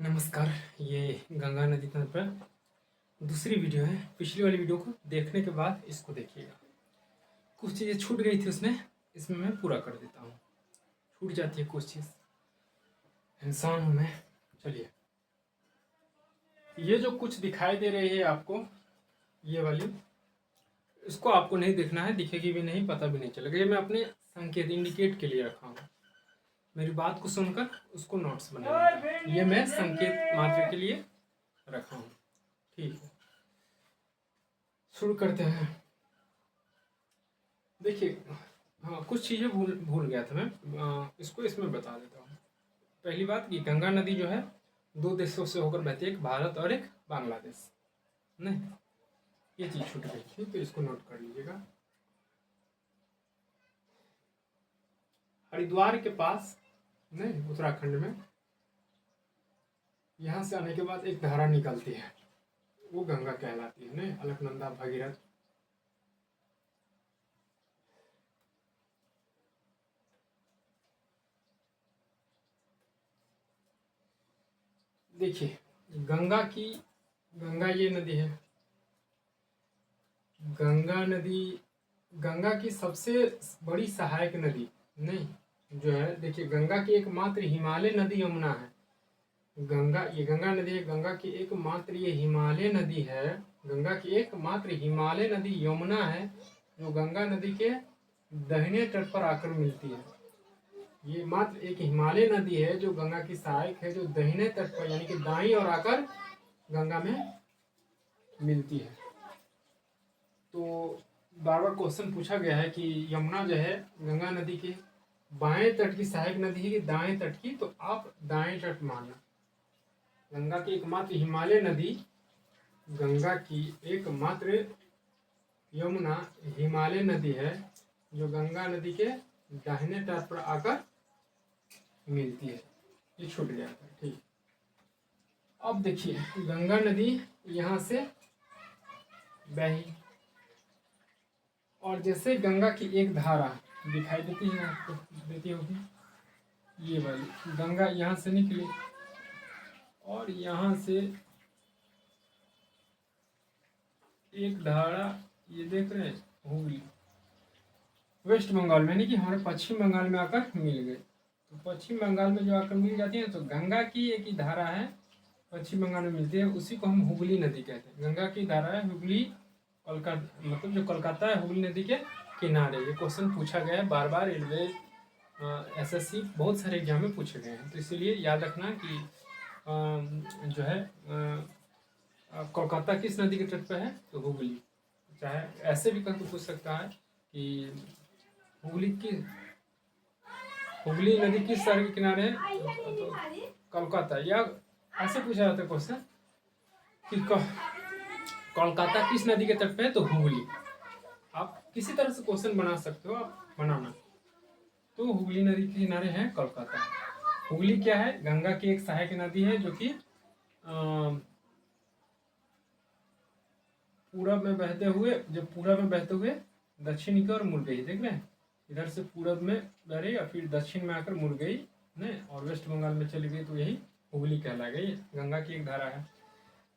नमस्कार। ये गंगा नदी तट पर दूसरी वीडियो है। पिछली वाली वीडियो को देखने के बाद इसको देखिएगा। कुछ चीज़ें छूट गई थी उसमें, इसमें मैं पूरा कर देता हूँ। छूट जाती है कुछ चीज़, इंसान हूँ मैं। चलिए, ये जो कुछ दिखाई दे रही है आपको, ये वाली, इसको आपको नहीं देखना है, दिखेगी भी नहीं, पता भी नहीं चलेगा। ये मैं अपने संकेत इंडिकेट के लिए रखा हूँ। मेरी बात को सुनकर उसको नोट्स बनाइए। ये मैं संकेत मात्र के लिए रखा हूँ। ठीक है, शुरू करते हैं। देखिए, हाँ, कुछ चीज़ें भूल भूल गया था मैं, इसको इसमें बता देता हूँ। पहली बात कि गंगा नदी जो है दो देशों से होकर बहती है, एक भारत और एक बांग्लादेश। नहीं, ये चीज़ छूट गई थी, तो इसको नोट कर लीजिएगा। हरिद्वार के पास, नहीं, उत्तराखंड में, यहाँ से आने के बाद एक धारा निकलती है, वो गंगा कहलाती है। नहीं, अलकनंदा, भगीरथ। देखिए, गंगा ये नदी है। गंगा की सबसे बड़ी सहायक नदी, नहीं, जो है, देखिए, गंगा की एकमात्र हिमालय नदी यमुना है। ये गंगा नदी है। गंगा की एकमात्र ये हिमालय नदी है। गंगा की एकमात्र हिमालय नदी यमुना है, जो गंगा नदी के दाहिने तट पर आकर मिलती है। ये मात्र एक हिमालय नदी है जो गंगा की सहायक है, जो दाहिने तट पर यानी कि दाईं ओर आकर गंगा में मिलती है। तो बार बार क्वेश्चन पूछा गया है कि यमुना जो है गंगा नदी के बाएं तट की सहायक नदी है कि दाएं तट की, तो आप दाएं तट मानना। गंगा की एकमात्र हिमालय नदी, गंगा की एकमात्र यमुना हिमालय नदी है, जो गंगा नदी के दाहिने तट पर आकर मिलती है। ये छूट गया था, ठीक। अब देखिए, गंगा नदी यहाँ से बही, और जैसे गंगा की एक धारा दिखाई देती है आपको, देती होगी, ये वाली गंगा यहाँ से निकली और यहाँ से एक धारा, ये देख रहे हैं, हुगली, वेस्ट बंगाल में, यानी कि हमारे पश्चिम बंगाल में आकर मिल गई। तो पश्चिम बंगाल में जो आकर मिल जाती है, तो गंगा की एक ही धारा है, पश्चिम बंगाल में मिलती है, उसी को हम हुगली नदी कहते हैं। गंगा की धारा है हुगली, कोलकाता, मतलब जो कोलकाता है, हुगली नदी के किनारे। ये क्वेश्चन पूछा गया है बार बार, रेलवे, एसएससी, बहुत सारे एग्जाम में पूछे गए हैं। तो इसलिए याद रखना कि जो है कोलकाता किस नदी के तट पर है, तो हुगली। चाहे ऐसे भी कहीं पूछ सकता है कि हुगली नदी किस शहर के किनारे है, तो कोलकाता। या ऐसे पूछा जाता है क्वेश्चन कि कोलकाता किस नदी के तट पे है, तो हुगली। आप किसी तरह से क्वेश्चन बना सकते हो, आप बनाना। तो हुगली नदी के किनारे है कोलकाता। हुगली क्या है? गंगा की एक सहायक नदी है, जो कि पूरब में बहते हुए दक्षिण की ओर मुड़ गई। देख रहे हैं, इधर से पूरब में बह रही और फिर दक्षिण में आकर मुड़ गई नहीं, और वेस्ट बंगाल में चली गई, तो यही हुगली कहला गई। गंगा की एक धारा है।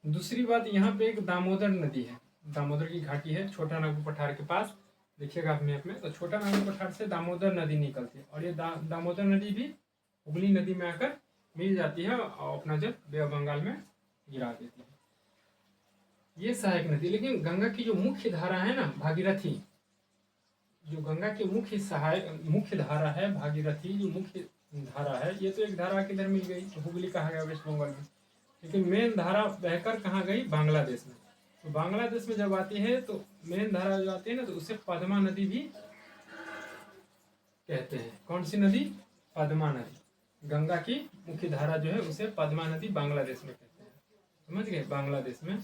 दूसरी बात, यहाँ पे एक दामोदर नदी है, दामोदर की घाटी है छोटा नागपुर पठार के पास। देखिएगा आप मैप में, तो छोटा नागपुर पठार से दामोदर नदी निकलती है, और ये दामोदर नदी भी हुगली नदी में आकर मिल जाती है और अपना जब बे ऑफ बंगाल में गिरा देती है। ये सहायक नदी। लेकिन गंगा की जो मुख्य धारा है ना, भागीरथी, जो गंगा की मुख्य धारा है भागीरथी, जो मुख्य धारा है, ये तो एक धारा किधर मिल गई, तो हुगली कहा गया, वेस्ट बंगाल में। लेकिन मेन धारा बहकर कहाँ गई? बांग्लादेश में। तो बांग्लादेश में जब आती है, तो मेन धारा जो आती है ना, तो उसे पद्मा नदी भी कहते हैं। कौन सी नदी? पद्मा नदी। गंगा की मुख्य धारा जो है, उसे पद्मा नदी बांग्लादेश में कहते हैं। समझ गए? बांग्लादेश में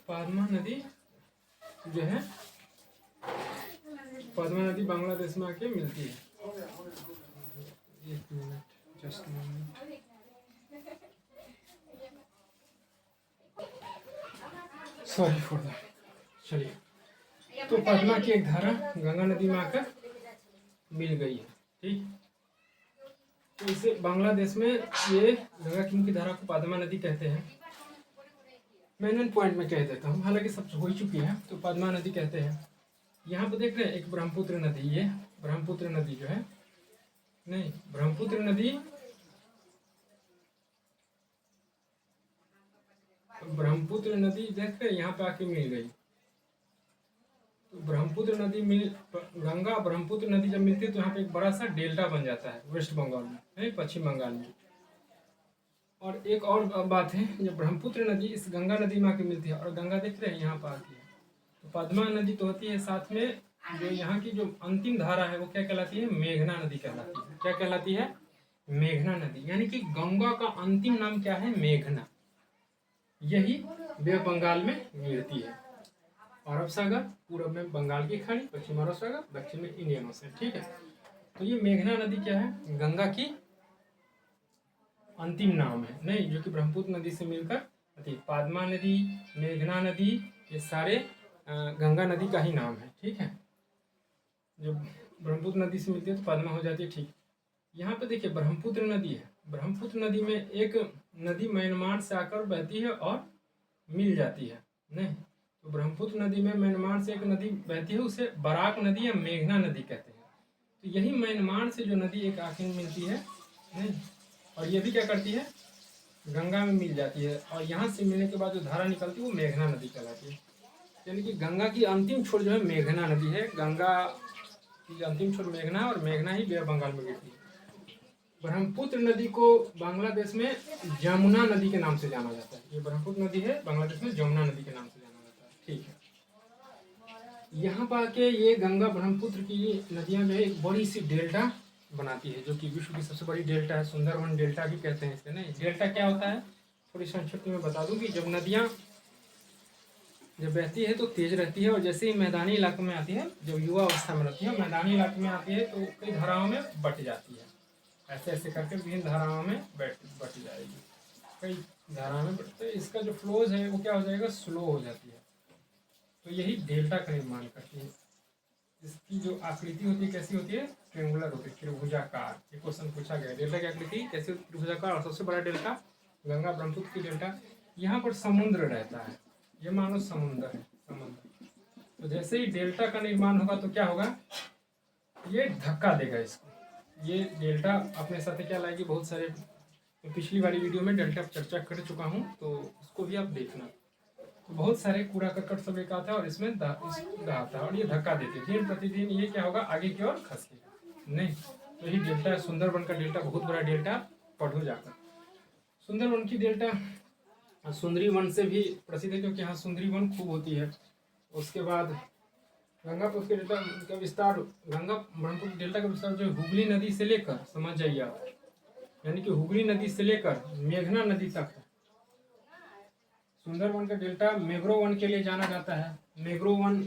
पद्मा नदी जो है, पद्मा नदी बांग्लादेश में आके मिलती है। एक minute, just minute. Sorry for that. चलिए, तो पद्मा की एक धारा गंगा नदी में आकर मिल गई है। ठीक, तो इसे बांग्लादेश में ये गंगा की मुख्य धारा को पद्मा नदी कहते हैं। मेन पॉइंट में कह देता हूँ, हालांकि सब हो ही चुकी है। तो पद्मा नदी कहते हैं। यहाँ पे देख रहे हैं एक ब्रह्मपुत्र नदी, ये ब्रह्मपुत्र नदी जो है, नहीं ब्रह्मपुत्र नदी, ब्रह्मपुत्र नदी देख रहे हैं यहाँ पे आके मिल गई। तो ब्रह्मपुत्र नदी मिल, गंगा ब्रह्मपुत्र नदी जब मिलती है तो यहाँ पे एक बड़ा सा डेल्टा बन जाता है वेस्ट बंगाल में, नहीं पश्चिम बंगाल में। और एक और बात है, जब ब्रह्मपुत्र नदी इस गंगा नदी में आके मिलती है और गंगा देख रहे हैं यहाँ पर आती है, तो पद्मा नदी तो होती है, साथ में जो यहाँ की जो अंतिम धारा है वो क्या कहलाती है, मेघना नदी कहलाती है। क्या कहलाती है, मेघना नदी। यानी कि गंगा का अंतिम नाम क्या है, मेघना। यही बे ऑफ बंगाल में गिरती है। अरब सागर पूर्व में बंगाल की खाड़ी, पश्चिम अरब सागर, दक्षिण में इंडियन ओशन। ठीक है, तो ये मेघना नदी क्या है, गंगा की अंतिम नाम है, नहीं, जो कि ब्रह्मपुत्र नदी से मिलकर आती है। पद्मा नदी, मेघना नदी, ये सारे गंगा नदी का ही नाम है। ठीक है, जब ब्रह्मपुत्र नदी से मिलती है तो पद्मा हो जाती है। ठीक, यहाँ पे देखिए ब्रह्मपुत्र नदी है। ब्रह्मपुत्र नदी में एक नदी म्यांमार से आकर बहती है और मिल जाती है, नहीं, तो ब्रह्मपुत्र नदी में म्यांमार से एक नदी बहती है, उसे बराक नदी या मेघना नदी कहते हैं। तो यही म्यांमार से जो नदी एक आखिर मिलती है, नहीं, और ये भी क्या करती है, गंगा में मिल जाती है, और यहाँ से मिलने के बाद जो धारा निकलती है वो मेघना नदी कहलाती है। यानी कि गंगा की अंतिम छोर जो है मेघना नदी है। गंगा की अंतिम छोर मेघना है और मेघना ही बे ऑफ बंगाल में गिरती है। ब्रह्मपुत्र नदी को बांग्लादेश में जमुना नदी के नाम से जाना जाता है। ये ब्रह्मपुत्र नदी है, बांग्लादेश में जमुना नदी के नाम से जाना जाता है। ठीक है, यहाँ पर आके ये गंगा ब्रह्मपुत्र की नदियाँ जो है एक बड़ी सी डेल्टा बनाती है, जो कि विश्व की सबसे बड़ी डेल्टा है। सुंदरवन डेल्टा भी कहते हैं इसे, नहीं। डेल्टा क्या होता है, थोड़ी संक्षिप्त में बता दूं कि जब नदियाँ जब बहती है तो तेज रहती है, और जैसे ही मैदानी इलाकों में आती है, जब युवा अवस्था में रहती है, मैदानी इलाके में आती है तो कई धाराओं में बट जाती है। ऐसे ऐसे करके विभिन्न धाराओं में बट जाएगी, कई धाराओं में बट। तो इसका जो फ्लोज है वो क्या हो जाएगा, स्लो हो जाती है। तो यही डेल्टा का निर्माण करती है। इसकी जो आकृति होती है कैसी होती है, ट्रेंगुलर होती है, त्रिभुजाकार। ये क्वेश्चन पूछा गया, डेल्टा की आकृति कैसी होती है, त्रिभुजाकार। और सबसे बड़ा डेल्टा गंगा ब्रह्मपुत्र की डेल्टा। यहाँ पर समुद्र रहता है, ये मानो समुद्र है, समुद्र। तो जैसे ही डेल्टा का निर्माण होगा तो क्या होगा, ये धक्का देगा इसको। ये डेल्टा अपने साथ क्या लाएगी, बहुत सारे, पिछली वाली वीडियो में डेल्टा पर चर्चा कर चुका हूँ, तो उसको भी आप देखना। तो बहुत सारे कूड़ा करकट सब एक आता है और इसमें दहाता है, और ये धक्का देते हैं। दिन प्रतिदिन ये क्या होगा, आगे की ओर खसेगा, नहीं। तो यही डेल्टा है, सुंदरवन का डेल्टा, बहुत बड़ा डेल्टा, पढ़ो जाकर। सुंदरवन की डेल्टा सुंदरी वन से भी प्रसिद्ध है, क्योंकि यहाँ सुंदरी वन खूब होती है। उसके बाद गंगा के डेल्टा का विस्तार, गंगा ब्रह्मपुत्र डेल्टा का विस्तार जो हुगली नदी से लेकर, समझ जाइए आप, यानी कि हुगली नदी से लेकर मेघना नदी तक है। सुंदरवन का डेल्टा मैंग्रोव वन के लिए जाना जाता है। मैंग्रोव वन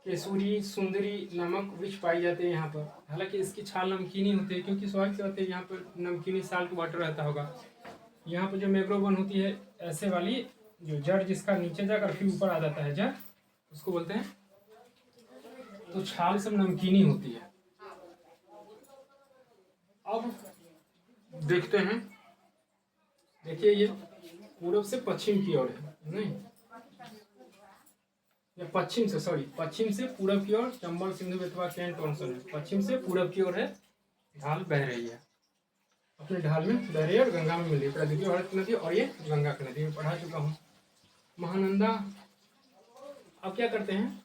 केसुरी, सुंदरी नामक वृक्ष पाई जाते हैं यहाँ पर। हालांकि इसकी छाल नमकीनी होती है, क्योंकि स्वाभाविक से होते हैं यहाँ पर नमकीनी साल्ट वाटर रहता होगा। यहाँ पर जो मैंग्रोव वन होती है, ऐसे वाली जो जड़ जिसका नीचे जाकर फिर ऊपर आ जाता है जड़, उसको बोलते हैं, तो छाल सब नमकीनी होती है। अब देखते हैं, देखिए ये पूर्व से पश्चिम की ओर है, नहीं, या पश्चिम से, सॉरी, पश्चिम से पूरब की ओर चंबल, सिंधु, बेतवा, कैंट, टॉन्सन है। पश्चिम से पूरब की ओर है, ढाल बह रही है, अपने ढाल में बह रही है और गंगा में मिल रही है। प्राकृतिक भारत की नदी, और ये गंगा की नदी में पढ़ा चुका हूँ। महानंदा। अब क्या करते हैं,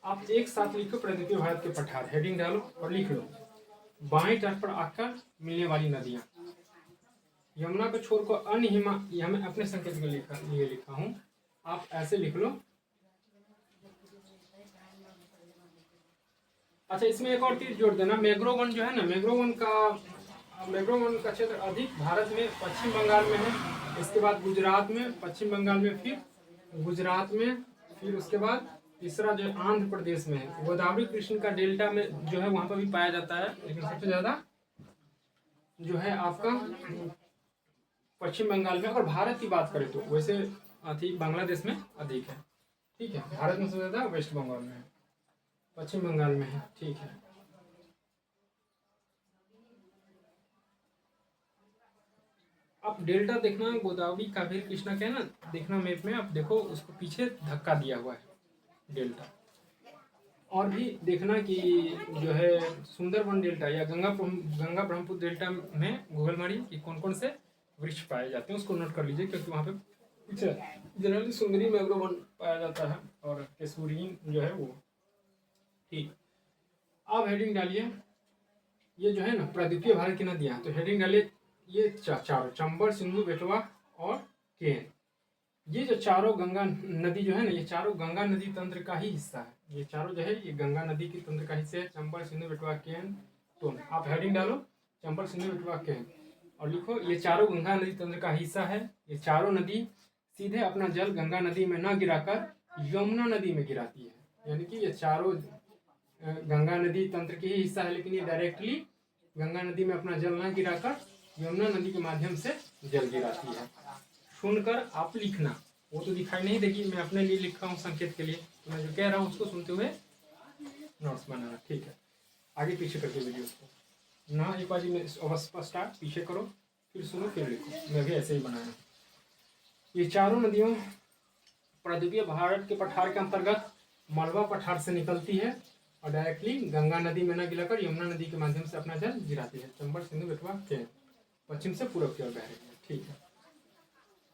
आप एक साथ लिखो प्राकृतिक भारत के पठार, हेडिंग डालो और लिख लो, बाएं तट पर आकर मिलने वाली नदियां। यमुना के छोर को अन्य यह मैं अपने संकेत के लिए लिखा हूं, आप ऐसे लिख लो। अच्छा, इसमें एक और चीज जोड़ देना, मैंग्रोव वन जो है ना, मैंग्रोव वन का क्षेत्र अधिक भारत में पश्चिम बंगाल में है, इसके बाद गुजरात में, पश्चिम बंगाल में, फिर गुजरात में, फिर उसके बाद तीसरा जो आंध्र प्रदेश में है। गोदावरी कृष्ण का डेल्टा में जो है वहां पर भी पाया जाता है, लेकिन सबसे ज्यादा जो है आपका पश्चिम बंगाल में। अगर भारत की बात करें तो वैसे बांग्लादेश में अधिक है। ठीक है, भारत में सबसे ज़्यादा वेस्ट बंगाल में है, पश्चिम बंगाल में है। ठीक है, आप डेल्टा देखना, गोदावरी कावेरी कृष्णा क्या है ना, देखना मैप में, आप देखो उसको पीछे धक्का दिया हुआ है डेल्टा। और भी देखना कि जो है सुंदरबन डेल्टा या गंगा ब्रह्मपुत्र डेल्टा में गूगल मारिए कि कौन कौन से वृक्ष पाए जाते हैं, उसको नोट कर लीजिए, क्योंकि वहाँ पे पीछे जनरली सुंदरी मैग्रोवन पाया जाता है और केसूरीन जो है वो। ठीक, अब हेडिंग डालिए, ये जो है ना प्रायद्वीपीय भारत की नदियाँ, तो हेडिंग डालिए ये चारों, चंबल, सिंधु, बेतवा और केन। ये जो चारों गंगा नदी जो है ना, ये चारों गंगा नदी तंत्र का ही हिस्सा है। ये चारों जो है ये गंगा नदी की तंत्र का हिस्सा है, चंबल, सिंधु, बेतवा, केन, टोन। आप हेडिंग डालो चंबल, सिंधु, बेतवा, केन और लिखो ये चारों गंगा नदी तंत्र का हिस्सा है। ये चारों नदी सीधे अपना जल गंगा नदी में न गिराकर यमुना नदी में गिराती है, यानी कि ये चारों गंगा नदी तंत्र की ही हिस्सा है, लेकिन ये डायरेक्टली गंगा नदी में अपना जल न गिराकर यमुना नदी के माध्यम से जल गिराती है। सुनकर आप लिखना, वो तो दिखाई नहीं देगी, मैं अपने लिए लिखा हूँ संकेत के लिए, तो मैं जो कह रहा हूँ उसको सुनते हुए नोट्स बनाना। ठीक है, आगे पीछे करके वीडियो को ना एक बार में अवश्य स्टार्ट पीछे करो, फिर सुनो, फिर लिखो। मैं भी ऐसे ही बनाया। ये चारों नदियों प्रायद्वीपीय भारत के पठार के अंतर्गत मलबा पठार से निकलती है और डायरेक्टली गंगा नदी में न गिराकर यमुना नदी के माध्यम से अपना जल गिराती है। चंबल, सिंधु, बेतवा, केन पश्चिम से पूर्व की ओर बह रही है। ठीक है,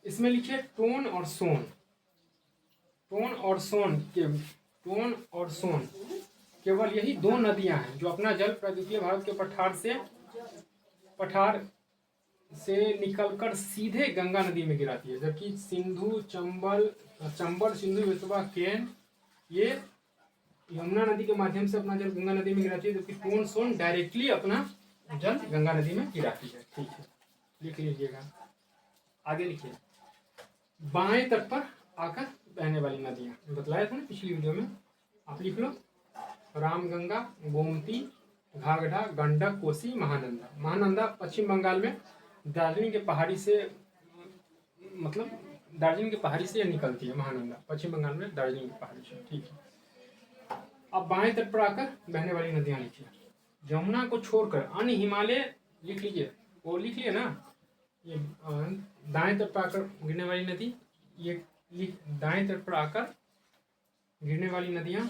इसमें लिखिए टोन और सोन। टोन और सोन के टोन और सोन केवल यही दो नदियां हैं जो अपना जल प्रायद्वीपीय भारत के पठार से निकलकर सीधे गंगा नदी में गिराती है, जबकि चंबल, सिंधु, बेतवा, केन ये यमुना नदी के माध्यम से अपना जल गंगा नदी में गिराती है, जबकि टोन सोन डायरेक्टली अपना जल गंगा नदी में गिराती है। ठीक है, लिख लीजिएगा। आगे लिखिए, बाएं तट पर आकर बहने वाली नदियां, बतलाया था ना पिछली वीडियो में, आप लिख लो रामगंगा, गोमती, घाघरा, गंडक, कोसी, महानंदा। महानंदा पश्चिम बंगाल में दार्जिलिंग के पहाड़ी से, मतलब दार्जिलिंग के पहाड़ी से निकलती है। महानंदा पश्चिम बंगाल में दार्जिलिंग की पहाड़ी से। ठीक है, अब बाएं तट पर आकर बहने वाली नदियां लिखिए। यमुना को छोड़कर अन्य हिमालय लिख लीजिए, वो लिख लिए ना, ये दाएं तट पर आकर गिरने वाली नदी, ये दाएं तट पर आकर गिरने वाली नदियां,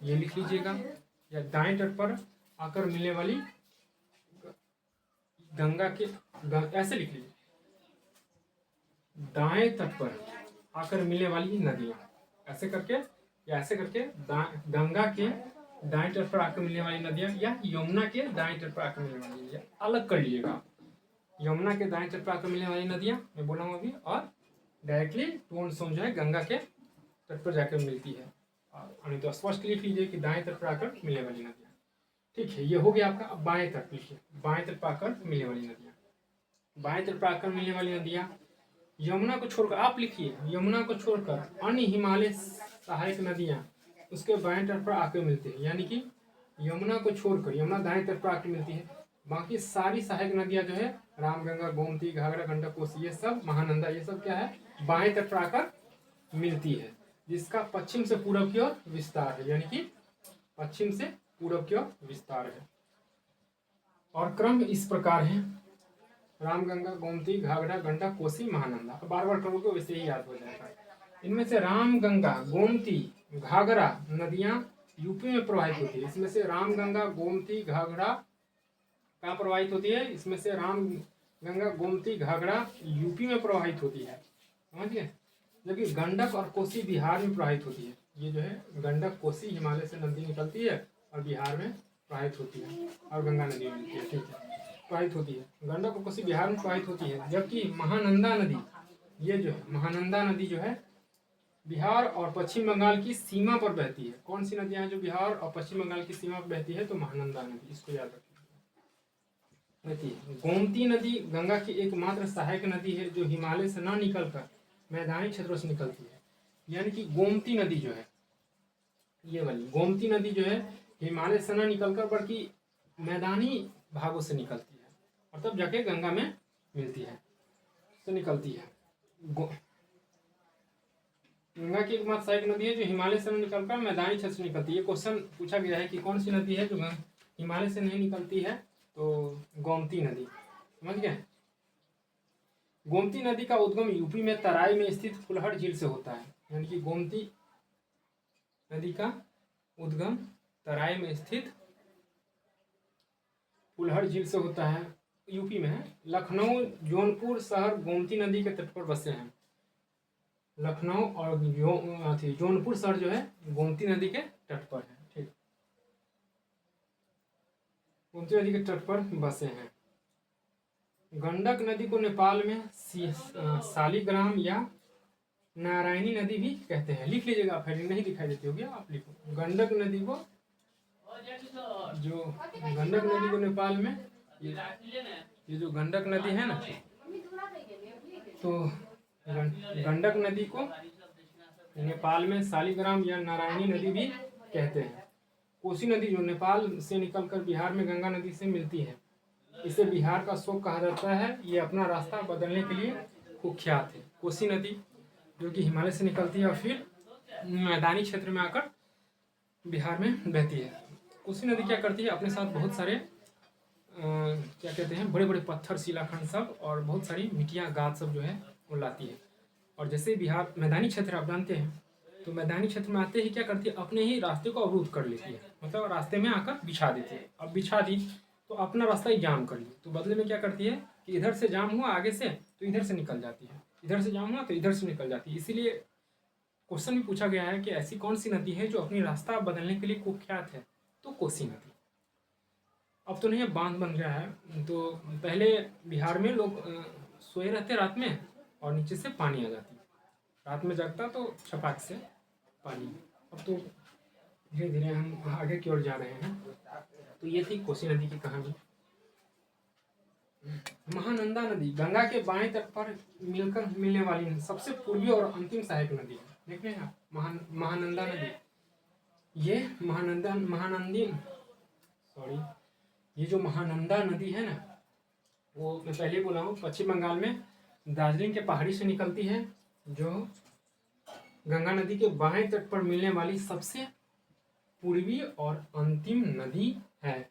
ये लिख लीजिएगा। या दाएं तट पर आकर मिलने वाली गंगा के ऐसे लिख लीजिए, दाएं तट पर आकर मिलने वाली नदियां, ऐसे करके या ऐसे करके गंगा के दाएं तट पर आकर मिलने वाली नदियां या यमुना के दाएं तट पर आकर मिलने वाली नदियां, अलग कर लीजिएगा। यमुना के दाएं तट पर आकर मिलने वाली नदियां मैं बोला हूँ अभी, और डायरेक्टली टोन सोन जो है गंगा के तट पर जाकर मिलती है। और तो स्पष्ट लिख लीजिए कि दाएं तट पर आकर मिलने वाली नदियां। ठीक है, ये हो गया आपका। अब बाएं तट लिखिए, बाएं तट पर आकर मिलने वाली नदियां, बाएं तट पर आकर मिलने वाली नदियां यमुना को छोड़कर, आप लिखिए यमुना को छोड़कर अन्य हिमालय सहायक नदियां उसके बाएं तट पर आकर मिलती है, यानी कि यमुना को छोड़कर, यमुना दाएं तट पर आकर मिलती है, बाकी सारी सहायक नदियां जो है रामगंगा, गोमती, घाघरा, गंडक, कोसी, ये सब, महानंदा, ये सब क्या है बाएं तट पर आकर मिलती है, जिसका पश्चिम से पूर्व की ओर विस्तार है, यानी कि पश्चिम से पूर्व की ओर विस्तार है। और क्रम इस प्रकार है, रामगंगा, गोमती, घाघरा, गंडक, कोसी, महानंदा। बार बार करोगे वैसे ही याद हो जाएगा। इनमें से रामगंगा, गोमती, घाघरा नदियां यूपी में प्रवाहित होती है। इसमें से रामगंगा, गोमती, घाघरा कहाँ प्रवाहित होती है? इसमें से रामगंगा, गोमती, घाघरा यूपी में प्रवाहित होती है, समझ गए। जबकि गंडक और कोसी बिहार में प्रवाहित होती है। ये जो है गंडक, कोसी हिमालय से नदी निकलती है और बिहार में प्रवाहित होती है, और गंगा नदी मिलती है। ठीक है, प्रवाहित होती है। गंडक और कोसी बिहार में प्रवाहित होती है, जबकि महानंदा नदी, ये जो है महानंदा नदी जो है बिहार और पश्चिम बंगाल की सीमा पर बहती है। कौन सी नदियां हैं जो बिहार और पश्चिम बंगाल की सीमा पर बहती है? तो महानंदा नदी, इसको याद रखिए। गोमती नदी गंगा की एकमात्र सहायक नदी है जो हिमालय से न निकलकर मैदानी क्षेत्रों से निकलती है। यानी कि गोमती नदी जो है, ये वाली गोमती नदी जो है हिमालय से न निकलकर बल्कि मैदानी भागों से निकलती है, और तब जाके गंगा में मिलती है, से निकलती है। गंगा की एकमात्र सहायक नदी है जो हिमालय से निकलकर मैदानी क्षेत्र से निकलती है। ये क्वेश्चन पूछा गया है कि कौन सी नदी है जो हिमालय से नहीं निकलती है, तो गोमती नदी। समझ गए। गोमती नदी का उद्गम यूपी में तराई में स्थित फुलहर झील से होता है। यानी कि गोमती नदी का उद्गम तराई में स्थित फुलहर झील से होता है, यूपी में है। लखनऊ जौनपुर शहर गोमती नदी के तट पर बसे हैं। लखनऊ और जौनपुर शहर जो है गोमती नदी के तट पर है। ठीक, गोमती नदी के तट पर बसे हैं। गंडक नदी को नेपाल में शालिग्राम या नारायणी नदी भी कहते हैं। लिख लीजिएगा, हेडिंग नहीं दिखाई देती होगी, आप लिखो। गंडक नदी को नेपाल में ये जो गंडक नदी है ना, तो गंडक नदी को नेपाल में शालिग्राम या नारायणी नदी भी कहते हैं। कोसी नदी जो नेपाल से निकलकर बिहार में गंगा नदी से मिलती है, इसे बिहार का शोक कहा जाता है। ये अपना रास्ता बदलने के लिए कुख्यात है। कोसी नदी जो कि हिमालय से निकलती है और फिर मैदानी क्षेत्र में आकर बिहार में बहती है। कोसी नदी क्या करती है, अपने साथ बहुत सारे क्या कहते हैं, बड़े बड़े पत्थर, शिलाखंड सब और बहुत सारी मिट्टियाँ, गाद सब जो है वो लाती है। और जैसे बिहार मैदानी क्षेत्र आप जानते हैं, तो मैदानी क्षेत्र में आते ही क्या करती है, अपने ही रास्ते को अवरुद्ध कर लेती है। मतलब रास्ते में आकर बिछा देती है। अब बिछा दी तो अपना रास्ता ही जाम कर ली, तो बदले में क्या करती है कि इधर से जाम हुआ आगे से तो इधर से निकल जाती है, इधर से जाम हुआ तो इधर से निकल जाती है। इसीलिए क्वेश्चन भी पूछा गया है कि ऐसी कौन सी नदी है जो अपनी रास्ता बदलने के लिए कुख्यात है, तो कोसी नदी। अब तो नहीं, अब बांध बन गया है। तो पहले बिहार में लोग सोए रहते रात में और नीचे से पानी आ जाती, रात में जगता तो छपाक से पानी। अब तो धीरे धीरे हम आगे की ओर जा रहे हैं। तो ये थी कोसी नदी की कहानी। महानंदा नदी गंगा के बाएं तट पर मिलने वाली सबसे पूर्वी और अंतिम सहायक नदी है। देख रहे हैं आप, महानंदा नदी। ये ये जो महानंदा नदी है ना, वो मैं पहले बोला हूँ पश्चिम बंगाल में दार्जिलिंग के पहाड़ी से निकलती है, जो गंगा नदी के बाएं तट पर मिलने वाली सबसे पूर्वी और अंतिम नदी है।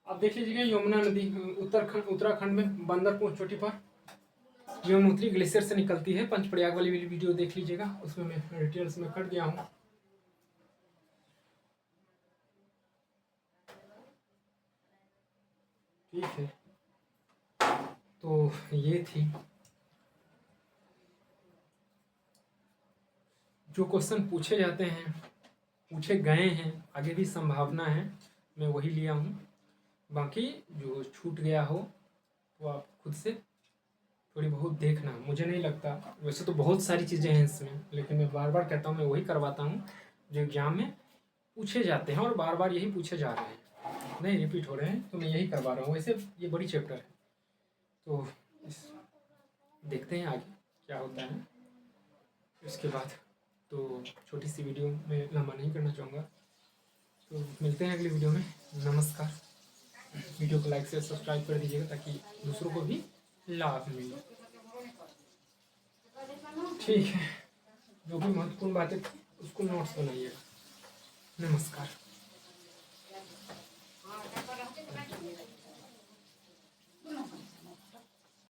अब देख लीजिएगा यमुना नदी उत्तराखंड में बंदरपुर चोटी पर यमुनोत्री ग्लेशियर से निकलती है। पंचप्रयाग वाली वीडियो देख लीजिएगा, उसमें मैं डिटेल्स में कर दिया हूँ। ठीक है, तो ये थी जो क्वेश्चन पूछे जाते हैं, पूछे गए हैं, आगे भी संभावना है, मैं वही लिया हूँ। बाकी जो छूट गया हो तो आप खुद से थोड़ी बहुत देखना। मुझे नहीं लगता, वैसे तो बहुत सारी चीज़ें हैं इसमें, लेकिन मैं बार बार कहता हूँ मैं वही करवाता हूँ जो एग्जाम में पूछे जाते हैं और बार बार यही पूछे जा रहे हैं, नहीं रिपीट हो रहे हैं, तो मैं यही करवा रहा हूँ। वैसे ये बड़ी चैप्टर है, तो देखते हैं आगे क्या होता है। इसके बाद तो छोटी सी वीडियो में लंबा नहीं करना चाहूँगा, तो मिलते हैं अगली वीडियो में। नमस्कार। वीडियो को लाइक शेयर सब्सक्राइब कर दीजिएगा ताकि दूसरों को भी लाभ मिले। ठीक है, जो भी महत्वपूर्ण बातें थी उसको नोट्स बनाइएगा। नमस्कार।